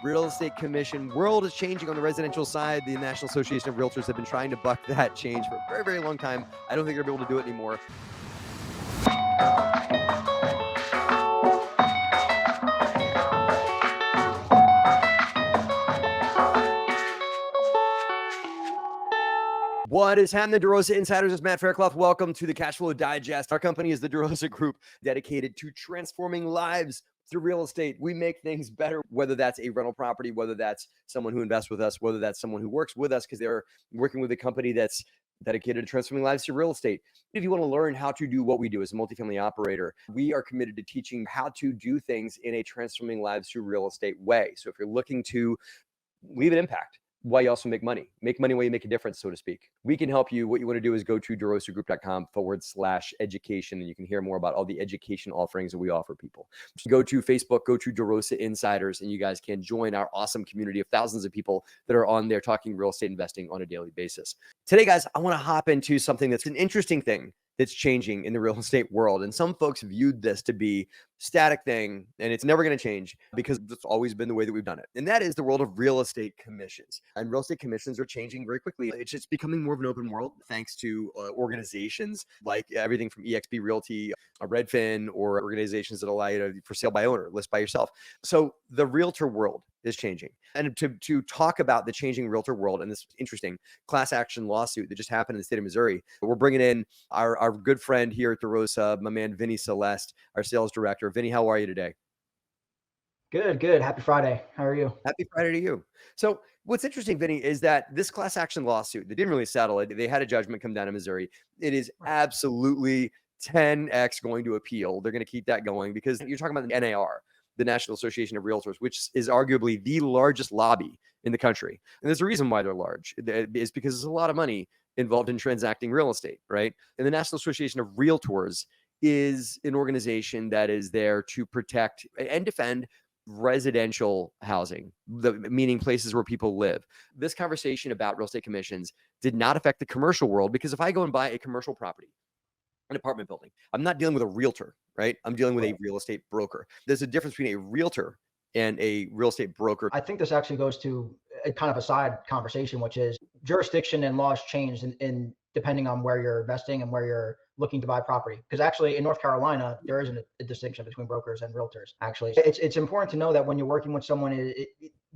Real estate commission world is changing on the residential side. The National Association of Realtors have been trying to buck that change for a very, very long time. I don't think they're able to do it anymore. What is happening, DeRosa Insiders? It's Matt Faircloth. Welcome to the Cash Flow Digest. Our company is the DeRosa Group, dedicated to transforming lives through real estate. We make things better, whether that's a rental property, whether that's someone who invests with us, whether that's someone who works with us because they're working with a company that's dedicated to transforming lives through real estate. If you want to learn how to do what we do as a multifamily operator, we are committed to teaching how to do things in a transforming lives through real estate way. So if you're looking to leave an impact, while you also make money while you make a difference, so to speak, we can help you. What you want to do is go to DeRosaGroup.com/education, and you can hear more about all the education offerings that we offer people. So go to Facebook, go to DeRosa Insiders, and you guys can join our awesome community of thousands of people that are on there talking real estate investing on a daily basis. Today, guys, I want to hop into something that's an interesting thing that's changing in the real estate world. And some folks viewed this to be static thing, and it's never going to change because it's always been the way that we've done it. And that is the world of real estate commissions. And real estate commissions are changing very quickly. It's just becoming more of an open world thanks to organizations like everything from EXP Realty, Redfin, or organizations that allow you to for sale by owner, list by yourself. So the realtor world is changing. And to talk about the changing realtor world and this interesting class action lawsuit that just happened in the state of Missouri, we're bringing in our good friend here at DeRosa, my man, Vinny Celeste, our sales director. Vinny, how are you today? Good. Happy Friday. How are you? Happy Friday to you. So what's interesting, Vinny, is that this class action lawsuit, they didn't really settle it. They had a judgment come down in Missouri. It is absolutely 10x going to appeal. They're going to keep that going because you're talking about the NAR, the National Association of Realtors, which is arguably the largest lobby in the country. And there's a reason why they're large. It's because there's a lot of money involved in transacting real estate, right? And the National Association of Realtors is an organization that is there to protect and defend residential housing, meaning places where people live. This conversation about real estate commissions did not affect the commercial world because if I go and buy a commercial property, an apartment building, I'm not dealing with a realtor, right? I'm dealing with a real estate broker. There's a difference between a realtor and a real estate broker. I think this actually goes to a kind of a side conversation, which is jurisdiction and laws changed in depending on where you're investing and where you're looking to buy property. Because actually in North Carolina, there isn't a distinction between brokers and realtors. Actually, it's important to know that when you're working with someone,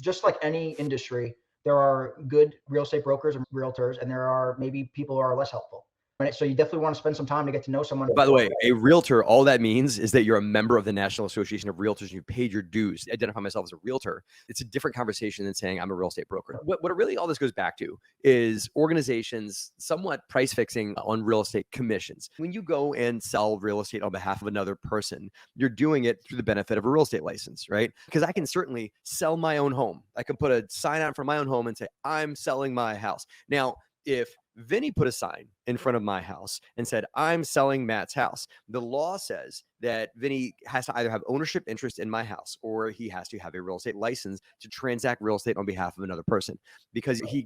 just like any industry, there are good real estate brokers and realtors, and there are maybe people who are less helpful. Right? So you definitely want to spend some time to get to know someone. By the way, a realtor, all that means is that you're a member of the National Association of Realtors and you paid your dues. Identify myself as a realtor. It's a different conversation than saying I'm a real estate broker. What really all this goes back to is organizations somewhat price fixing on real estate commissions. When you go and sell real estate on behalf of another person, you're doing it through the benefit of a real estate license, right? Because I can certainly sell my own home. I can put a sign out for my own home and say, I'm selling my house. Now, if Vinny put a sign in front of my house and said, I'm selling Matt's house, the law says that Vinny has to either have ownership interest in my house or he has to have a real estate license to transact real estate on behalf of another person because he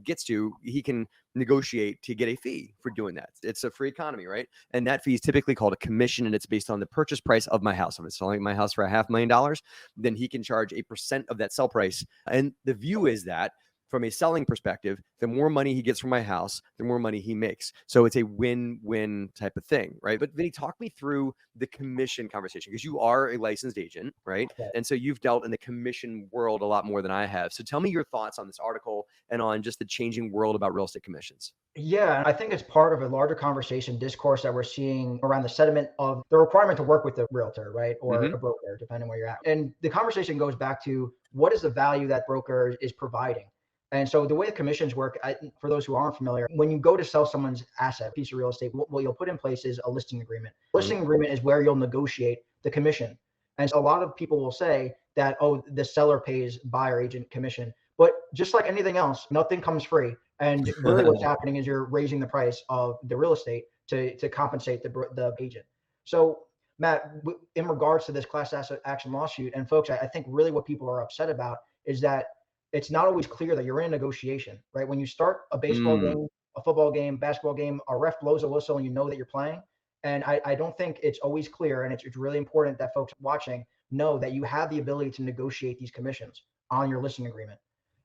can negotiate to get a fee for doing that. It's a free economy, right? And that fee is typically called a commission and it's based on the purchase price of my house. If it's selling my house for $500,000, then he can charge 8% of that sell price. And the view is that from a selling perspective, the more money he gets from my house, the more money he makes. So it's a win-win type of thing, right? But Vinny, talk me through the commission conversation because you are a licensed agent, right? Okay. And so you've dealt in the commission world a lot more than I have. So tell me your thoughts on this article and on just the changing world about real estate commissions. Yeah, I think it's part of a larger conversation discourse that we're seeing around the sentiment of the requirement to work with the realtor, right? Or a broker, depending where you're at. And the conversation goes back to what is the value that broker is providing? And so the way the commissions work, for those who aren't familiar, when you go to sell someone's asset, piece of real estate, what you'll put in place is a listing agreement. Listing agreement is where you'll negotiate the commission. And so a lot of people will say that, oh, the seller pays buyer agent commission. But just like anything else, nothing comes free. And really what's happening is you're raising the price of the real estate to compensate the agent. So Matt, in regards to this class action lawsuit, and folks, I think really what people are upset about is that it's not always clear that you're in a negotiation, right? When you start a baseball game, a football game, basketball game, a ref blows a whistle and you know that you're playing. And I don't think it's always clear. And it's really important that folks watching know that you have the ability to negotiate these commissions. on your listing agreement.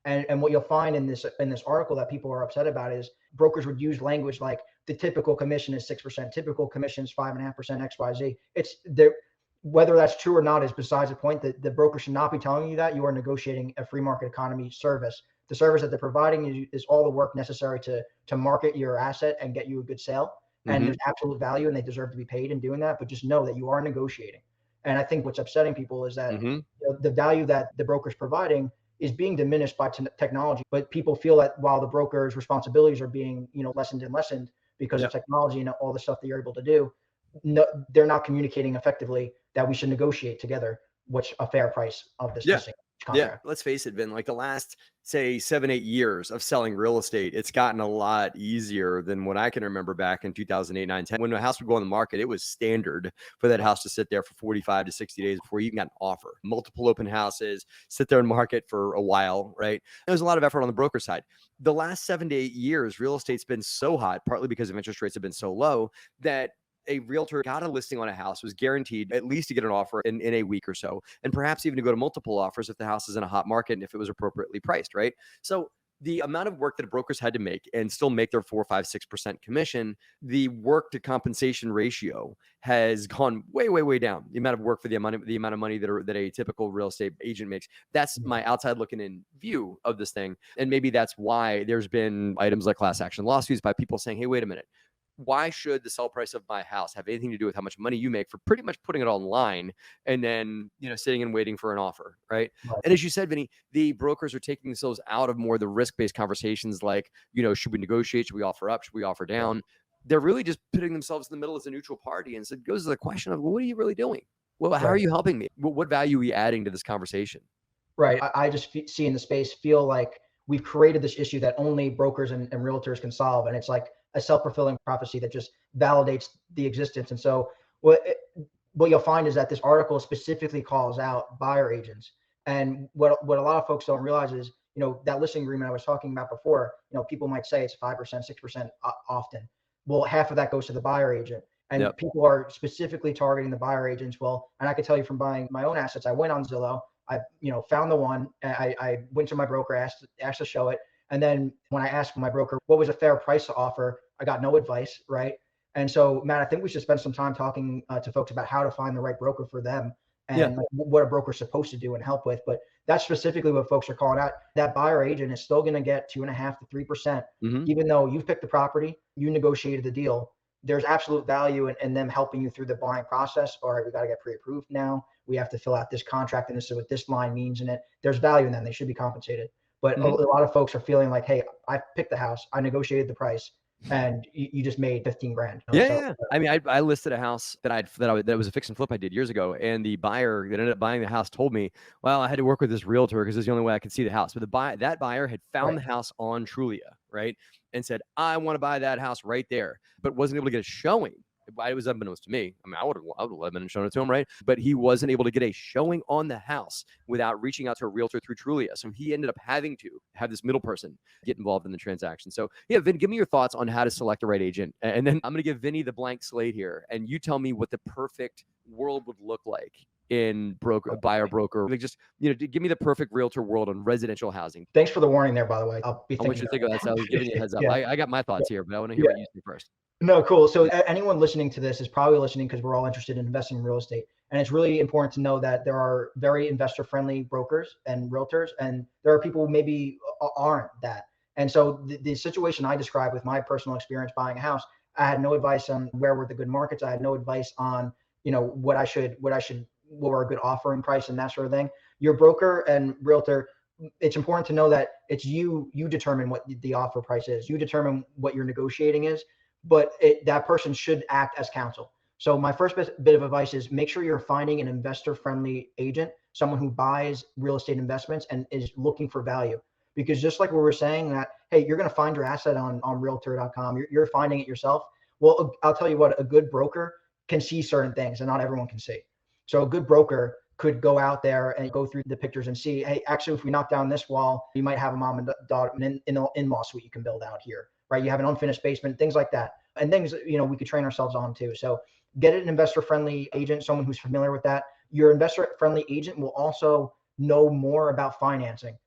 And what you'll find in this article that people are upset about is brokers would use language like the typical commission is 6%, typical commission is 5.5%, XYZ. It's there. Whether that's true or not is besides the point. That the broker should not be telling you that. You are negotiating a free market economy service. The service that they're providing is all the work necessary to market your asset and get you a good sale. And there's absolute value, and they deserve to be paid in doing that. But just know that you are negotiating. And I think what's upsetting people is that the value that the broker's providing is being diminished by technology, but people feel that while the broker's responsibilities are being, lessened and lessened because of technology and all the stuff that you're able to do, no, they're not communicating effectively that we should negotiate together what's a fair price of this listing contract. Yeah, let's face it, Vin, like the last, say, 7-8 years of selling real estate, it's gotten a lot easier than what I can remember back in 2008, 9, 10. When a house would go on the market, it was standard for that house to sit there for 45 to 60 days before you even got an offer. Multiple open houses, sit there and market for a while, right? There's a lot of effort on the broker side. The last 7 to 8 years, real estate's been so hot, partly because of interest rates have been so low, that a realtor got a listing on a house, was guaranteed at least to get an offer in a week or so, and perhaps even to go to multiple offers if the house is in a hot market and if it was appropriately priced, right? So the amount of work that brokers had to make and still make their 4, 5, 6% commission, the work to compensation ratio has gone way, way, way down. The amount of work for the amount of money that a typical real estate agent makes. That's my outside looking in view of this thing. And maybe that's why there's been items like class action lawsuits by people saying, hey, wait a minute. Why should the sell price of my house have anything to do with how much money you make for pretty much putting it online and then, sitting and waiting for an offer, right? And as you said, Vinny, the brokers are taking themselves out of more the risk-based conversations like, should we negotiate? Should we offer up? Should we offer down? They're really just putting themselves in the middle as a neutral party. And so it goes to the question of, well, what are you really doing? Well, how are you helping me? What value are we adding to this conversation? Right. I just see in the space, feel like we've created this issue that only brokers and realtors can solve. And it's like a self-fulfilling prophecy that just validates the existence. And so what you'll find is that this article specifically calls out buyer agents. And what a lot of folks don't realize is, that listing agreement I was talking about before, people might say it's 5%, 6% often. Well, half of that goes to the buyer agent. And people are specifically targeting the buyer agents. Well, and I can tell you from buying my own assets, I went on Zillow. I, found the one. I went to my broker, asked to show it. And then when I asked my broker what was a fair price to offer, I got no advice, right? And so, Matt, I think we should spend some time talking to folks about how to find the right broker for them and what a broker's supposed to do and help with. But that's specifically what folks are calling out. That buyer agent is still going to get 2.5% to 3%, even though you've picked the property, you negotiated the deal. There's absolute value in them helping you through the buying process. All right, we got to get pre-approved now. We have to fill out this contract, and this is what this line means in it. There's value in them. They should be compensated. But a lot of folks are feeling like, hey, I picked the house, I negotiated the price, and you just made 15 grand. Yeah. I mean, I listed a house that was a fix and flip I did years ago, and the buyer that ended up buying the house told me, well, I had to work with this realtor because it's the only way I could see the house. But that buyer had found the house on Trulia, right, and said, I want to buy that house right there, but wasn't able to get a showing. It was unbeknownst to me. I mean, I would have let him and shown it to him, right? But he wasn't able to get a showing on the house without reaching out to a realtor through Trulia. So he ended up having to have this middle person get involved in the transaction. So yeah, Vin, give me your thoughts on how to select the right agent. And then I'm going to give Vinny the blank slate here. And you tell me what the perfect world would look like in buyer broker. Like just, give me the perfect realtor world on residential housing. Thanks for the warning there, by the way. I'll be I want you to think of that. So I was giving you a heads up. I got my thoughts here, but I want to hear what you think first. No, cool. So anyone listening to this is probably listening because we're all interested in investing in real estate. And it's really important to know that there are very investor-friendly brokers and realtors, and there are people who maybe aren't that. And so the situation I described with my personal experience buying a house, I had no advice on where were the good markets. I had no advice on, what were a good offering price and that sort of thing. Your broker and realtor, it's important to know that it's you determine what the offer price is. You determine what your negotiating is. But that person should act as counsel. So my first bit of advice is make sure you're finding an investor-friendly agent, someone who buys real estate investments and is looking for value. Because just like we were saying that, hey, you're going to find your asset on realtor.com. You're finding it yourself. Well, I'll tell you what, a good broker can see certain things and not everyone can see. So a good broker could go out there and go through the pictures and see, hey, actually, if we knock down this wall, you might have a mom and daughter in-law suite you can build out here. Right? You have an unfinished basement, things like that. And things, we could train ourselves on too. So get an investor-friendly agent, someone who's familiar with that. Your investor-friendly agent will also know more about financing.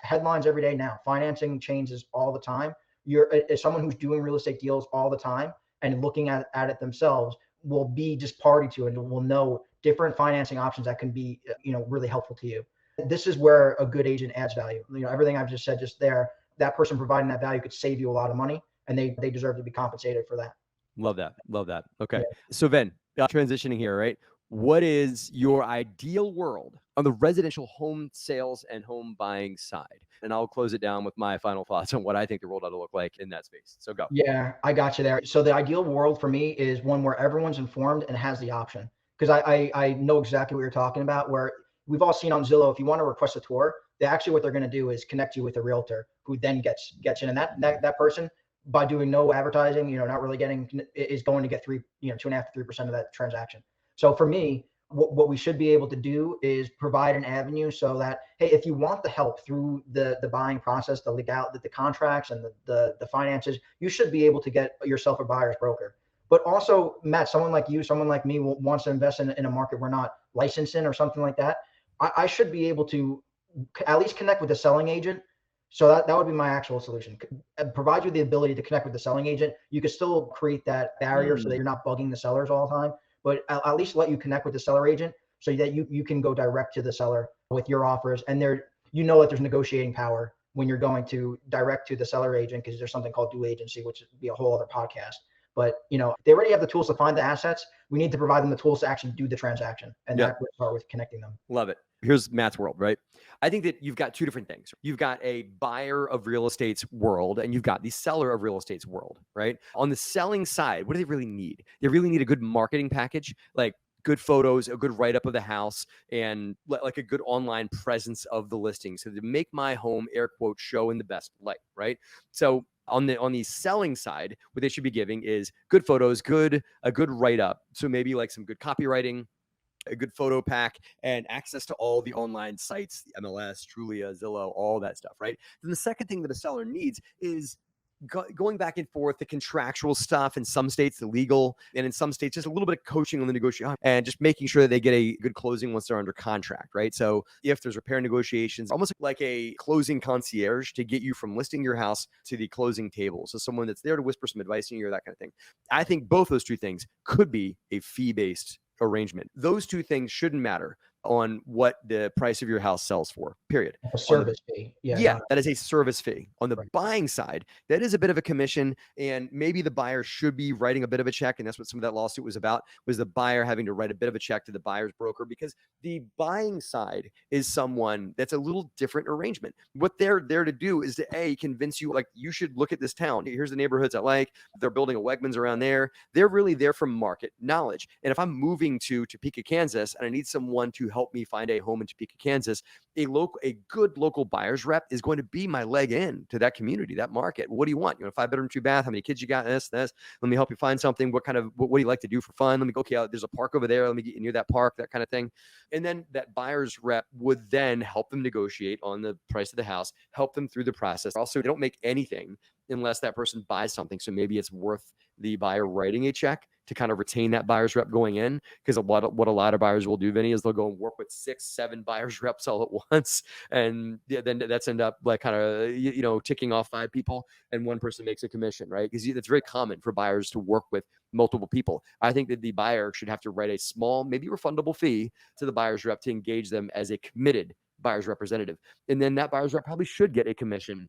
Headlines every day now. Financing changes all the time. You're as someone who's doing real estate deals all the time and looking at it themselves will be just party to it and will know different financing options that can be, really helpful to you. This is where a good agent adds value. Everything I've just said just there, that person providing that value could save you a lot of money, and they deserve to be compensated for that. Love that. Love that. Okay. Yeah. So Vin, transitioning here, right? What is your ideal world on the residential home sales and home buying side? And I'll close it down with my final thoughts on what I think the world ought to look like in that space. So go. Yeah, I got you there. So the ideal world for me is one where everyone's informed and has the option. Because I know exactly what you're talking about, where we've all seen on Zillow, if you want to request a tour, what they're going to do is connect you with a realtor who then gets in. And that person, by doing no advertising, not really getting, is going to get 2.5 to 3% of that transaction. So for me, what we should be able to do is provide an avenue so that, hey, if you want the help through the buying process, the contracts and the finances, you should be able to get yourself a buyer's broker. But also, Matt, someone like you, someone like me wants to invest in a market we're not licensed in or something like that. I should be able to at least connect with the selling agent. So that would be my actual solution. Provide you the ability to connect with the selling agent. You could still create that barrier so that you're not bugging the sellers all the time, but at least let you connect with the seller agent so that you can go direct to the seller with your offers. And that there's negotiating power when you're going to direct to the seller agent, because there's something called due agency, which would be a whole other podcast. But they already have the tools to find the assets. We need to provide them the tools to actually do the transaction, and that would start with connecting them. Love it. Here's Matt's world, right? I think that you've got two different things. You've got a buyer of real estate's world, and you've got the seller of real estate's world, right? On the selling side, what do they really need? They really need a good marketing package, like good photos, a good write-up of the house, and like a good online presence of the listing. So to make my home, air quotes, show in the best light, right? So on the selling side, what they should be giving is good photos, a good write-up. So maybe like some good copywriting, a good photo pack, and access to all the online sites, the MLS, Trulia, Zillow, all that stuff, right? Then the second thing that a seller needs is going back and forth, the contractual stuff. In some states, the legal, and in some states, just a little bit of coaching on the negotiation and just making sure that they get a good closing once they're under contract, right? So if there's repair negotiations, almost like a closing concierge to get you from listing your house to the closing table. So someone that's there to whisper some advice in your ear, that kind of thing. I think both those two things could be a fee-based arrangement. Those two things shouldn't matter on what the price of your house sells for, period. A service fee. Yeah, that is a service fee. On the Right. buying side, that is a bit of a commission, and maybe the buyer should be writing a bit of a check, and that's what some of that lawsuit was about, was the buyer having to write a bit of a check to the buyer's broker, because the buying side is someone that's a little different arrangement. What they're there to do is to convince you, like, you should look at this town. Here's the neighborhoods I like. They're building a Wegmans around there. They're really there for market knowledge. And if I'm moving to Topeka, Kansas, and I need someone to help me find a home in Topeka, Kansas, a good local buyer's rep is going to be my leg in to that community, that market. What do you want? You want a 5-bedroom, 2-bath? How many kids you got? This. Let me help you find something. What do you like to do for fun? Let me go, okay, there's a park over there. Let me get you near that park, that kind of thing. And then that buyer's rep would then help them negotiate on the price of the house, help them through the process. Also, they don't make anything unless that person buys something. So maybe it's worth the buyer writing a check to kind of retain that buyer's rep going in, because what a lot of buyers will do, Vinny, is they'll go and work with 6-7 buyer's reps all at once, and then that's end up like kind of ticking off 5 people, and one person makes a commission, right? Because it's very common for buyers to work with multiple people. I think that the buyer should have to write a small, maybe refundable fee to the buyer's rep to engage them as a committed buyer's representative, and then that buyer's rep probably should get a commission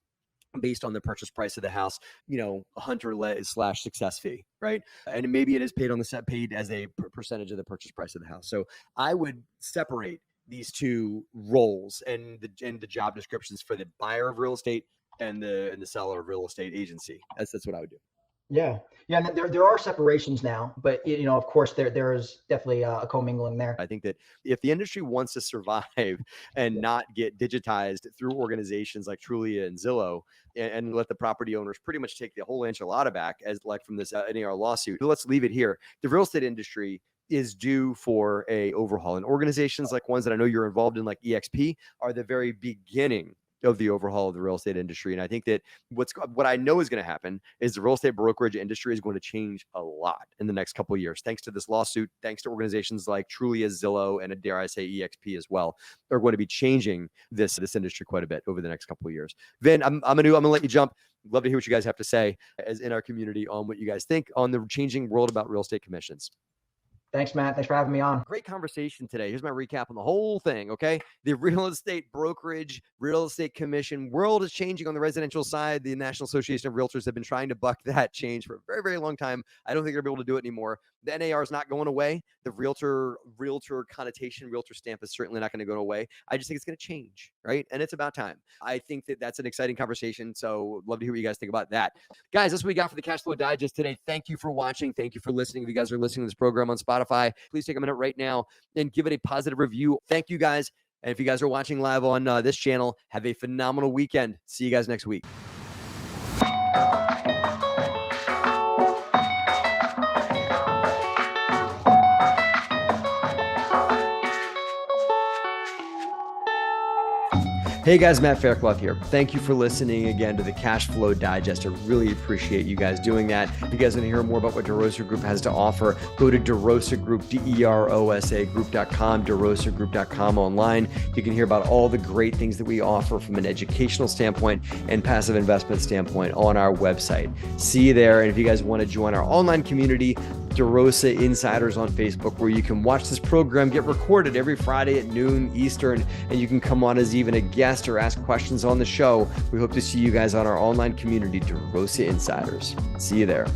based on the purchase price of the house, a hunter/success fee, right? And maybe it is paid on the set, paid as a percentage of the purchase price of the house. So I would separate these two roles and the job descriptions for the buyer of real estate and the seller of real estate agency. That's what I would do. Yeah. And there are separations now, but of course there is definitely a commingling there. I think that if the industry wants to survive and not get digitized through organizations like Trulia and Zillow, and let the property owners pretty much take the whole enchilada back, as like from this NAR lawsuit, let's leave it here. The real estate industry is due for a overhaul, and organizations like ones that I know you're involved in, like EXP, are the very beginning of the overhaul of the real estate industry. And I think that what I know is going to happen is the real estate brokerage industry is going to change a lot in the next couple of years, thanks to this lawsuit, thanks to organizations like Trulia, Zillow, and dare I say EXP as well. They're going to be changing this industry quite a bit over the next couple of years. Vin, I'm gonna let you jump. Love to hear what you guys have to say as in our community on what you guys think on the changing world about real estate commissions. Thanks, Matt. Thanks for having me on. Great conversation today. Here's my recap on the whole thing, okay? The real estate brokerage, real estate commission world is changing on the residential side. The National Association of Realtors have been trying to buck that change for a very, very long time. I don't think they're going to be able to do it anymore. The NAR is not going away. The realtor connotation, realtor stamp is certainly not going to go away. I just think it's going to change, right? And it's about time. I think that that's an exciting conversation. So love to hear what you guys think about that. Guys, that's what we got for the Cash Flow Digest today. Thank you for watching. Thank you for listening. If you guys are listening to this program on Spotify, please take a minute right now and give it a positive review. Thank you guys. And if you guys are watching live on this channel, have a phenomenal weekend. See you guys next week. Hey guys, Matt Faircloth here. Thank you for listening again to the Cash Flow Digest. I really appreciate you guys doing that. If you guys want to hear more about what DeRosa Group has to offer, go to DeRosa Group, DeRosa Group.com, DeRosaGroup.com online. You can hear about all the great things that we offer from an educational standpoint and passive investment standpoint on our website. See you there. And if you guys want to join our online community, DeRosa Insiders on Facebook, where you can watch this program get recorded every Friday at noon Eastern, and you can come on as even a guest or ask questions on the show. We hope to see you guys on our online community, DeRosa Insiders. See you there.